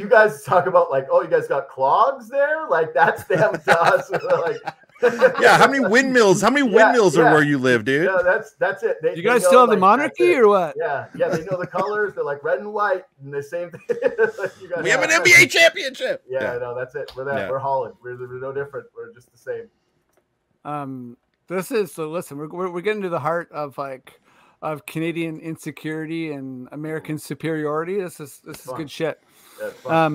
C: guys talk about like, oh, you guys got clogs there? Like that's them to us. Like,
D: how many windmills? How many windmills are where you live, dude?
C: Yeah, that's it.
B: You guys still have the monarchy or what?
C: Yeah. They know the colors. They're like red and white, and the same thing.
D: We have an NBA championship.
C: No, that's it. We're that. Yeah. We're Holland. We're no different. We're just the same.
B: This is so. Listen, we're getting to the heart of Canadian insecurity and American superiority. This is good shit. Yeah,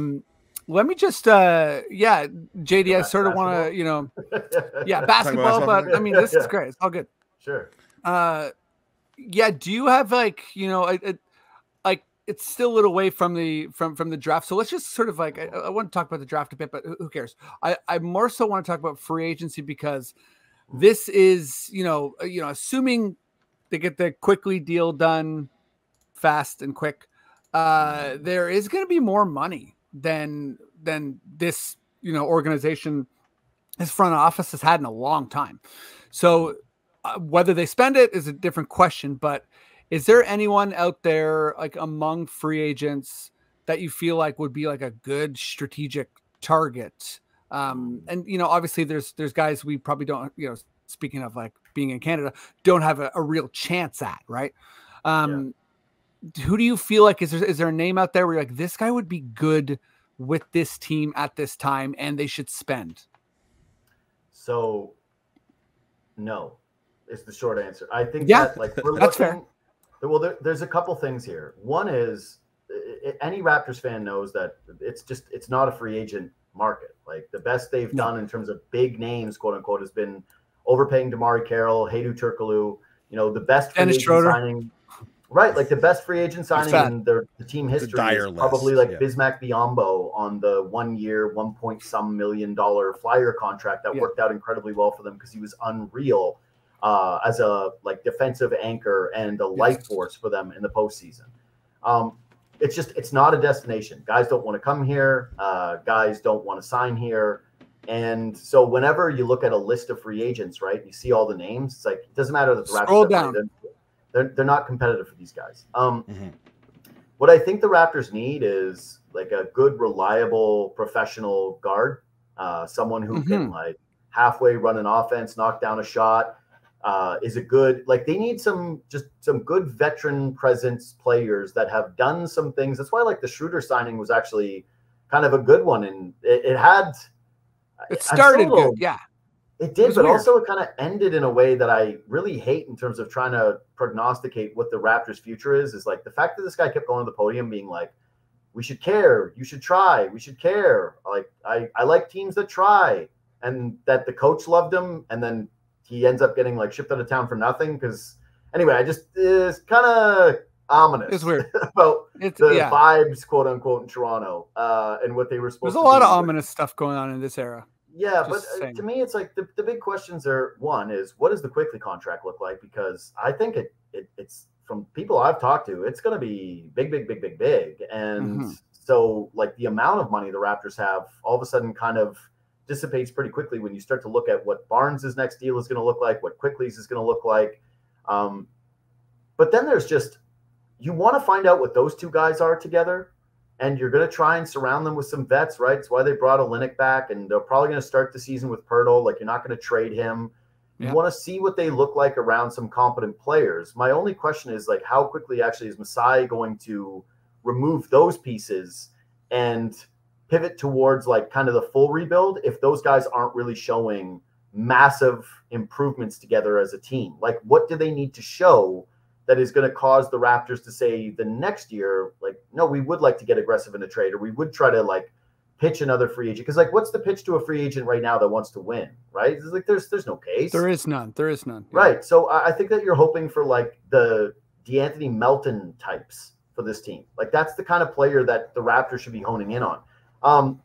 B: let me just, JD, I sort of want to, basketball, but I mean, this is great. It's all good.
C: Sure.
B: Do you have it's still a little away from the draft. So let's just sort of I want to talk about the draft a bit, but who cares? I more so want to talk about free agency, because this is, assuming they get the quickly deal done, fast and quick, there is going to be more money than this, organization, this front office has had in a long time. So whether they spend it is a different question, but is there anyone out there like among free agents that you feel like would be like a good strategic target? And, obviously there's guys we probably don't, speaking of like being in Canada, don't have a real chance at, right? Who do you feel like, is there a name out there where you're like, this guy would be good with this team at this time and they should spend?
C: So no, is the short answer. I think that like we're
B: that's
C: looking,
B: fair.
C: Well, there's a couple things here. One is any Raptors fan knows that it's not a free agent market. Like the best they've done in terms of big names, quote unquote, has been overpaying Damari Carroll, Hedo Turkoglu, the best free agent signing. Right, like the best free agent signing in the team history is probably like Bismack Biyombo on the 1 year, $1 million Flyer contract that worked out incredibly well for them because he was unreal as a like defensive anchor and a life force for them in the postseason. It's not a destination. Guys don't want to come here. Guys don't want to sign here. And so whenever you look at a list of free agents, right, you see all the names. It's like it doesn't matter that the Raptors
B: scroll down.
C: They're not competitive for these guys. What I think the Raptors need is like a good, reliable, professional guard, someone who can like halfway run an offense, knock down a shot, is a good, like they need some good veteran presence players that have done some things. That's why like the Schroeder signing was actually kind of a good one. And it
B: started good. Yeah.
C: It did, but also it kind of ended in a way that I really hate in terms of trying to prognosticate what the Raptors' future is like the fact that this guy kept going to the podium being like, we should care, you should try, we should care. Like, I like teams that try, and that the coach loved him, and then he ends up getting like shipped out of town for nothing. Because anyway, it's kind of ominous.
B: It's weird
C: about the vibes, quote unquote, in Toronto and what they were supposed to do.
B: There's a lot of ominous stuff going on in this era.
C: Yeah, but to me, it's like the big questions are, one is, what does the Quickley contract look like? Because I think it's from people I've talked to, it's going to be big. And so like the amount of money the Raptors have all of a sudden kind of dissipates pretty quickly when you start to look at what Barnes' next deal is going to look like, what Quickley's is going to look like. But then there's just, you want to find out what those two guys are together. And you're going to try and surround them with some vets, right? It's why they brought Olynyk back, and they're probably going to start the season with Pirtle. Like, you're not going to trade him. You want to see what they look like around some competent players. My only question is, like, how quickly actually is Masai going to remove those pieces and pivot towards, like, kind of the full rebuild if those guys aren't really showing massive improvements together as a team? Like, what do they need to show that is going to cause the Raptors to say the next year, like, no, we would like to get aggressive in a trade, or we would try to like pitch another free agent? Because like, what's the pitch to a free agent right now that wants to win, right? It's like there's no case.
B: There is none.
C: Right. So I think that you're hoping for like the DeAnthony Melton types for this team. Like that's the kind of player that the Raptors should be honing in on.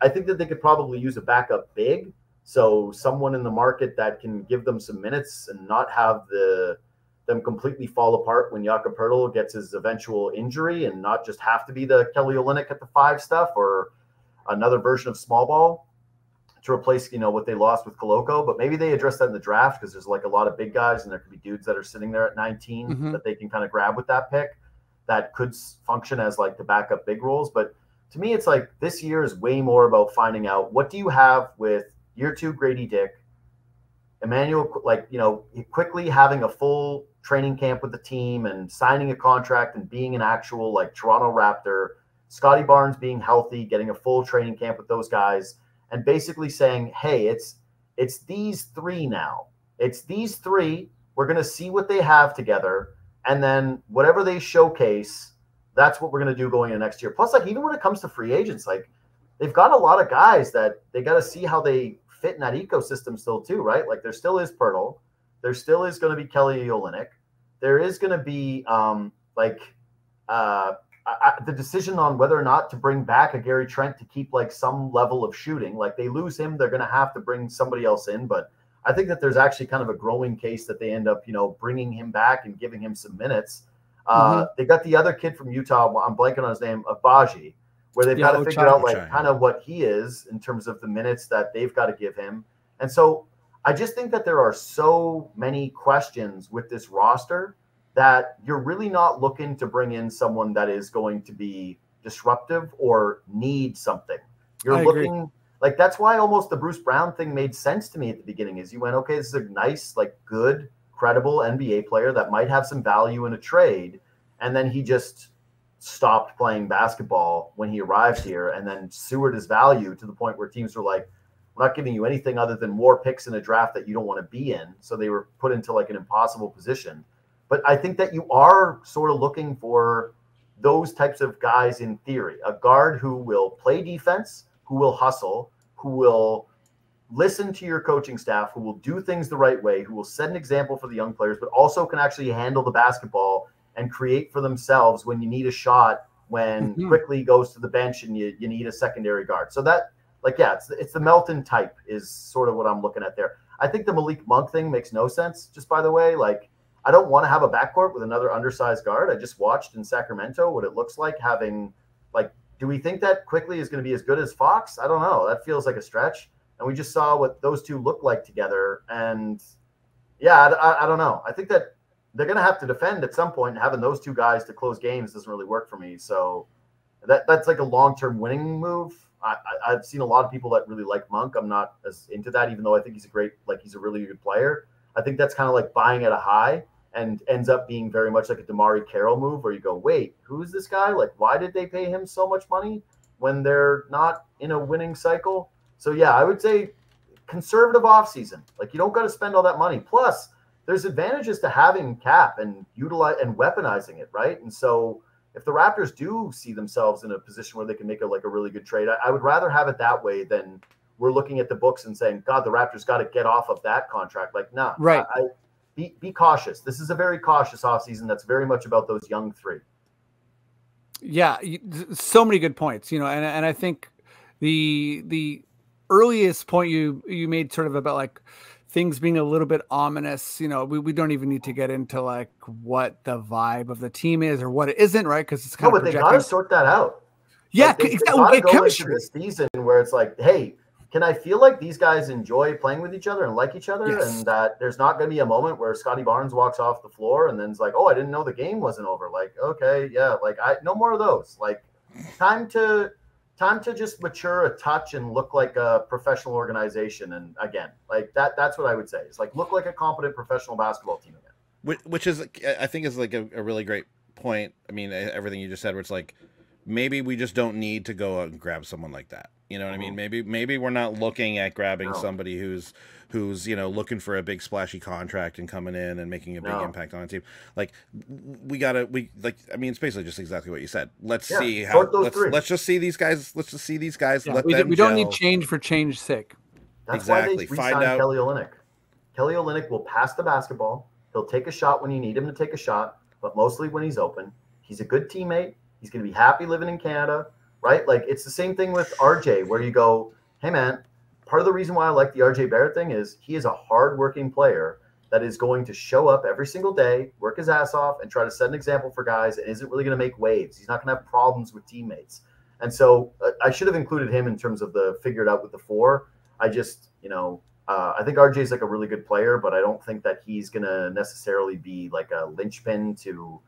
C: I think that they could probably use a backup big, so someone in the market that can give them some minutes and not have them completely fall apart when Jakob Poeltl gets his eventual injury, and not just have to be the Kelly Olynyk at the 5 stuff or another version of small ball to replace, what they lost with Koloko. But maybe they address that in the draft, because there's like a lot of big guys, and there could be dudes that are sitting there at 19 that they can kind of grab with that pick that could function as like the backup big roles. But to me, it's like this year is way more about finding out, what do you have with year 2 Grady Dick, Emmanuel, like, quickly having a full training camp with the team and signing a contract and being an actual like Toronto Raptor, Scotty Barnes being healthy, getting a full training camp with those guys, and basically saying, hey, it's these 3 now. It's these 3. We're going to see what they have together. And then whatever they showcase, that's what we're going to do going into next year. Plus, like, even when it comes to free agents, like, they've got a lot of guys that they got to see how they fit in that ecosystem still too, right? Like, there still is Pirtle. There still is going to be Kelly Olynyk. There is going to be the decision on whether or not to bring back a Gary Trent to keep like some level of shooting. Like, they lose him, they're going to have to bring somebody else in. But I think that there's actually kind of a growing case that they end up, bringing him back and giving him some minutes. They got the other kid from Utah. I'm blanking on his name, Abaji, where they've got to figure out like kind of what he is in terms of the minutes that they've got to give him. And so I just think that there are so many questions with this roster that you're really not looking to bring in someone that is going to be disruptive or need something. You're looking like, that's why almost the Bruce Brown thing made sense to me at the beginning, is you went, okay, this is a nice, like good, credible NBA player that might have some value in a trade. And then he just stopped playing basketball when he arrived here and then sewered his value to the point where teams were like, we're not giving you anything other than more picks in a draft that you don't want to be in. So they were put into like an impossible position. But I think that you are sort of looking for those types of guys in theory, a guard who will play defense, who will hustle, who will listen to your coaching staff, who will do things the right way, who will set an example for the young players, but also can actually handle the basketball and create for themselves when you need a shot, when Quickly goes to the bench and you need a secondary guard. So that, like, yeah, it's the Melton type is sort of what I'm looking at there. I think the Malik Monk thing makes no sense, just by the way. Like, I don't want to have a backcourt with another undersized guard. I just watched in Sacramento what it looks like having, like, do we think that Quickly is going to be as good as Fox? I don't know. That feels like a stretch. And we just saw what those two look like together. And yeah, I don't know. I think that they're going to have to defend at some point, and having those two guys to close games doesn't really work for me. So that's like a long-term winning move. I've seen a lot of people that really like Monk. I'm not as into that, even though I think he's a really good player. I think that's kind of like buying at a high and ends up being very much like a Damari Carroll move where you go, wait, who's this guy? Like, why did they pay him so much money when they're not in a winning cycle? So yeah, I would say conservative offseason. Like, you don't got to spend all that money. Plus, there's advantages to having cap and utilize and weaponizing it, right? And so if the Raptors do see themselves in a position where they can make a really good trade, I would rather have it that way than we're looking at the books and saying, God, the Raptors got to get off of that contract. Like, nah,
B: right.
C: Be cautious. This is a very cautious offseason that's very much about those young three.
B: Yeah, so many good points, and I think the earliest point you made sort of about like things being a little bit ominous, we don't even need to get into like what the vibe of the team is or what it isn't, right? Because it's kind of
C: they got to sort that out.
B: Yeah,
C: like they got to go into this season where it's like, hey, can I feel like these guys enjoy playing with each other and like each other, and that there's not going to be a moment where Scotty Barnes walks off the floor and then it's like, oh, I didn't know the game wasn't over. Like, okay, yeah, like no more of those. Like, time to just mature a touch and look like a professional organization. And again, like that's what I would say. It's like, look like a competent professional basketball team again.
D: Which is, I think, is like a really great point. I mean, everything you just said, where it's like, maybe we just don't need to go out and grab someone like that. You know what I mean? Maybe we're not looking at grabbing somebody who's looking for a big splashy contract and coming in and making a big impact on a team. Like, I mean, it's basically just exactly what you said. Let's see how let's just see these guys. Let's just see these guys.
B: Yeah, we don't need change for change's sake.
C: That's why they re-signed Kelly Olynyk. Kelly Olynyk will pass the basketball. He'll take a shot when you need him to take a shot, but mostly when he's open. He's a good teammate. He's going to be happy living in Canada, right? Like, it's the same thing with RJ, where you go, hey, man, part of the reason why I like the RJ Barrett thing is he is a hardworking player that is going to show up every single day, work his ass off, and try to set an example for guys, and isn't really going to make waves. He's not going to have problems with teammates. And so I should have included him in terms of the figured out with the four. I just, I think RJ is like a really good player, but I don't think that he's going to necessarily be like a linchpin to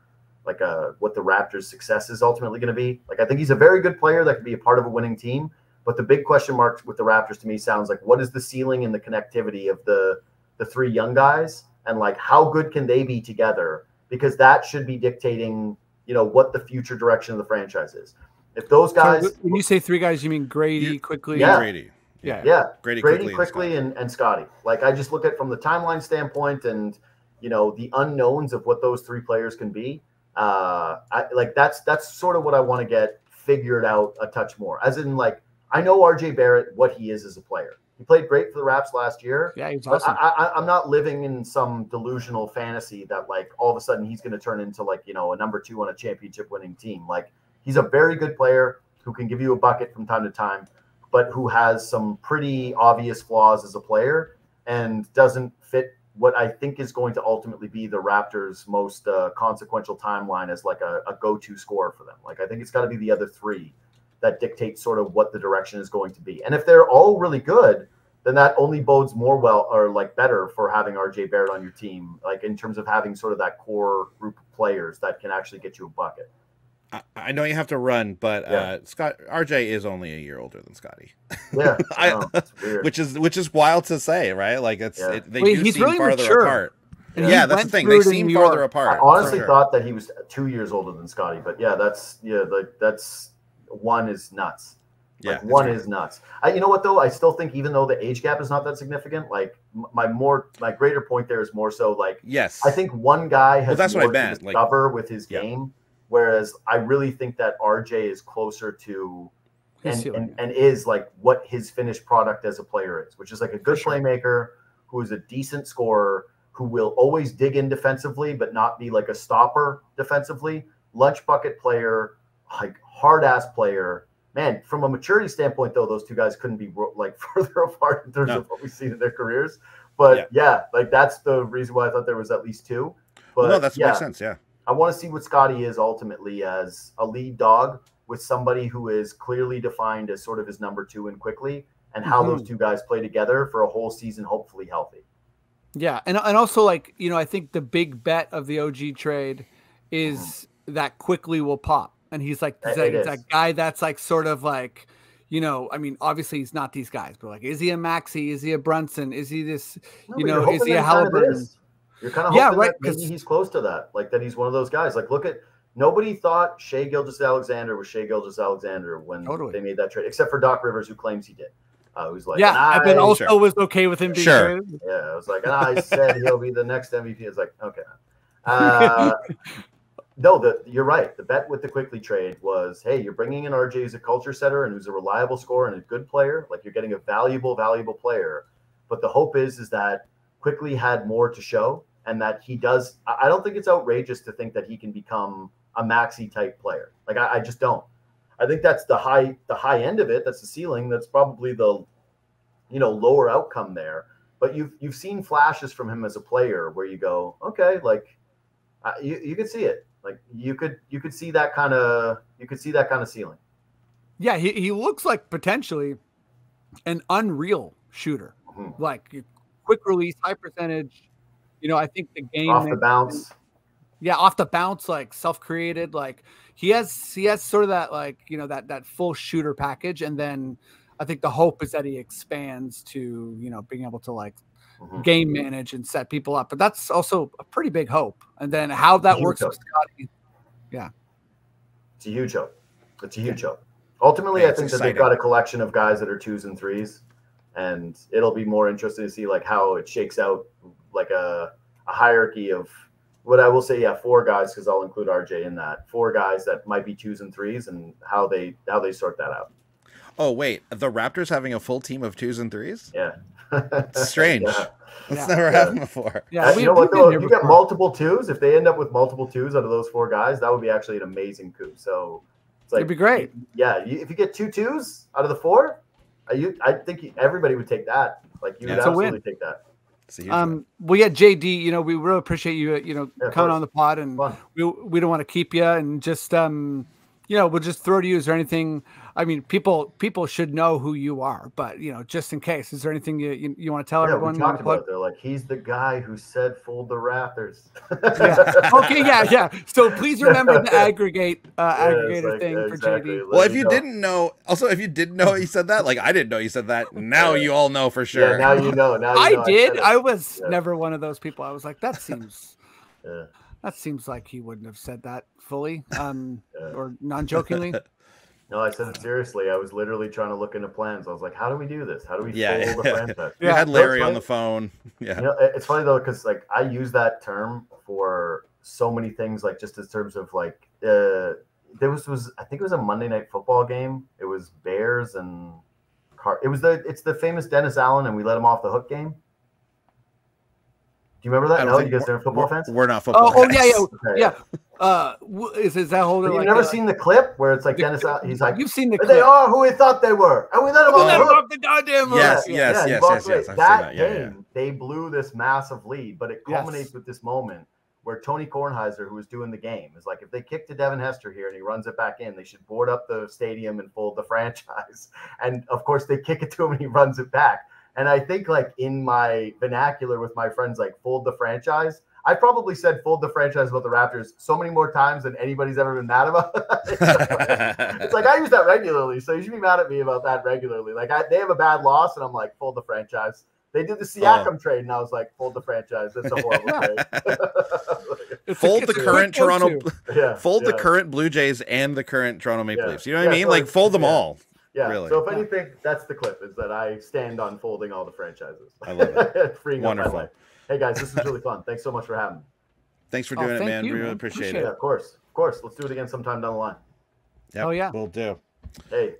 C: like what the Raptors' success is ultimately going to be. Like, I think he's a very good player that could be a part of a winning team. But the big question mark with the Raptors to me sounds like, what is the ceiling and the connectivity of the three young guys, and like how good can they be together? Because that should be dictating, what the future direction of the franchise is. If those guys,
B: so when you say three guys, you mean Grady, Quickly,
D: Grady.
C: Yeah. Grady Quickly, and Scotty. Like, I just look at from the timeline standpoint and the unknowns of what those three players can be. That's sort of what I want to get figured out a touch more. As in, like, I know RJ Barrett, what he is as a player. He played great for the Raps last year.
B: Yeah, he's awesome.
C: I'm not living in some delusional fantasy that like all of a sudden he's going to turn into like, a number 2 on a championship winning team. Like, he's a very good player who can give you a bucket from time to time, but who has some pretty obvious flaws as a player and doesn't fit what I think is going to ultimately be the Raptors' most consequential timeline as like a go-to scorer for them. Like, I think it's got to be the other three that dictate sort of what the direction is going to be. And if they're all really good, then that only bodes more well or like better for having RJ Barrett on your team, like in terms of having sort of that core group of players that can actually get you a bucket.
D: I know you have to run, but RJ is only a year older than Scotty.
C: Yeah, it's weird.
D: which is wild to say, right? Like they
B: he's
D: seem
B: really
D: farther
B: mature.
D: apart.
B: And
D: yeah, that's the thing. They seem farther apart.
C: I honestly thought that he was 2 years older than Scotty, but that's one is nuts. Like,
D: yeah,
C: one is nuts. You know what though? I still think even though the age gap is not that significant, like my greater point there is more so like,
D: yes,
C: I think one guy has
D: that's
C: more
D: what I meant.
C: to discover with his game, whereas I really think that RJ is closer to and is like what his finished product as a player is, which is like a good playmaker who is a decent scorer, who will always dig in defensively but not be like a stopper defensively, lunch bucket player, like hard ass player. Man, from a maturity standpoint, though, those two guys couldn't be like further apart in terms of what we've seen in their careers. But like that's the reason why I thought there was at least two. But
D: no, that makes sense. Yeah,
C: I want to see what Scotty is ultimately as a lead dog with somebody who is clearly defined as sort of his number two and quickly, and how those two guys play together for a whole season, hopefully healthy.
B: Yeah, and also like I think the big bet of the OG trade is that quickly will pop. And he's like that guy that's like sort of like, I mean, obviously he's not these guys, but like, is he a Maxey? Is he a Brunson? Is he this, is he a Halliburton?
C: You're kind of hoping that maybe he's close to that, like that he's one of those guys. Like, look at, nobody thought Shai Gilgeous-Alexander was Shai Gilgeous-Alexander when they made that trade, except for Doc Rivers, who claims he did. Who's like,
B: and then also was okay with him being traded.
C: Yeah, I was like, I said he'll be the next MVP. It's like, okay. No, you're right. The bet with the Quickly trade was, hey, you're bringing in RJ who's a culture setter and who's a reliable scorer and a good player. Like, you're getting a valuable player. But the hope is that Quickly had more to show, and that he does. I don't think it's outrageous to think that he can become a Maxey type player. Like, I just don't. I think that's the high end of it. That's the ceiling. That's probably the lower outcome there. But you've seen flashes from him as a player where you go, okay, like you could see it. Like you could see that kind of ceiling. Yeah,
B: he looks like potentially an unreal shooter. Like quick release, high percentage. I think the game
C: off the bounce.
B: Yeah, off the bounce, like self-created. Like he has sort of that like that full shooter package, and then I think the hope is that he expands to being able to like game manage and set people up, but that's also a pretty big hope. And then how that works with Scotty,
C: it's a huge hope. It's a huge hope. Ultimately, I think that they've got a collection of guys that are 2s and 3s, and it'll be more interesting to see like how it shakes out, like a hierarchy of what I will say. 4 guys, because I'll include RJ in that. 4 guys that might be 2s and 3s, and how they sort that out.
D: Oh wait, the Raptors having a full team of 2s and 3s?
C: Yeah.
D: It's strange. It's never happened before.
C: Yeah, you know what though? If you get multiple 2s, if they end up with multiple 2s out of those 4 guys, that would be actually an amazing coup. So it's like,
B: it'd be great.
C: Yeah, if you get 2 2s out of the 4, I think everybody would take that. Like you would absolutely take that.
B: Well, yeah, JD, we really appreciate you, coming on the pod, and we don't want to keep you, and just we'll just throw to you. Is there anything? I mean, people should know who you are, but just in case, is there anything you want to tell everyone?
C: We talked about it. They're like, he's the guy who said fold the Raptors.
B: Okay, yeah. So please remember the aggregator thing for JD.
D: Well, if you didn't know he said that, like I didn't know he said that. Now you all know for sure.
C: Yeah, now you know.
B: I did. I was never one of those people. I was like, that seems. That seems like he wouldn't have said that fully, or non-jokingly.
C: No, I said it seriously. I was literally trying to look into plans. I was like, how do we do this? How do we fold the franchise?
D: You had Larry on the phone. Yeah.
C: It's funny though, because like I use that term for so many things, like just in terms of like I think it was a Monday Night Football game. It was Bears and it's the famous Dennis Allen and we let him off the hook game. Do you remember that? No, you guys are football fans?
D: We're not football
B: fans.
D: Yeah.
B: Is that whole?
C: You've never seen the clip where it's like Dennis? He's like,
B: you've seen the clip.
C: They are who we thought they were, and we let them off
B: the goddamn hook.
D: Yes.
C: That game, they blew this massive lead, but it culminates with this moment where Tony Kornheiser, who was doing the game, is like, if they kick to Devin Hester here and he runs it back in, they should board up the stadium and fold the franchise. And of course, they kick it to him and he runs it back. And I think, like, in my vernacular with my friends, like, fold the franchise, I probably said fold the franchise about the Raptors so many more times than anybody's ever been mad about. It's like, I use that regularly, so you should be mad at me about that regularly. Like, they have a bad loss, and I'm like, fold the franchise. They did the Siakam trade, and I was like, fold the franchise. That's a horrible trade.
D: Fold the current the current Blue Jays and the current Toronto Maple Leafs. You know what I mean? Like, fold them all.
C: Yeah.
D: Really.
C: So if anything, that's the clip, is that I stand on folding all the franchises.
D: I love it.
C: Freeing up my life. Hey guys, this was really fun. Thanks so much for having me.
D: Thanks for doing it, man. We really appreciate it.
C: Yeah, of course. Of course. Let's do it again sometime down the line.
D: Yep,
B: oh yeah.
D: We'll do.
C: Hey,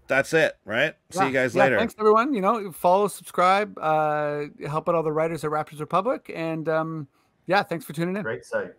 D: that's it, right? See you guys later.
B: Thanks everyone. You know, follow, subscribe, help out all the writers at Raptors Republic, and thanks for tuning in.
C: Great site.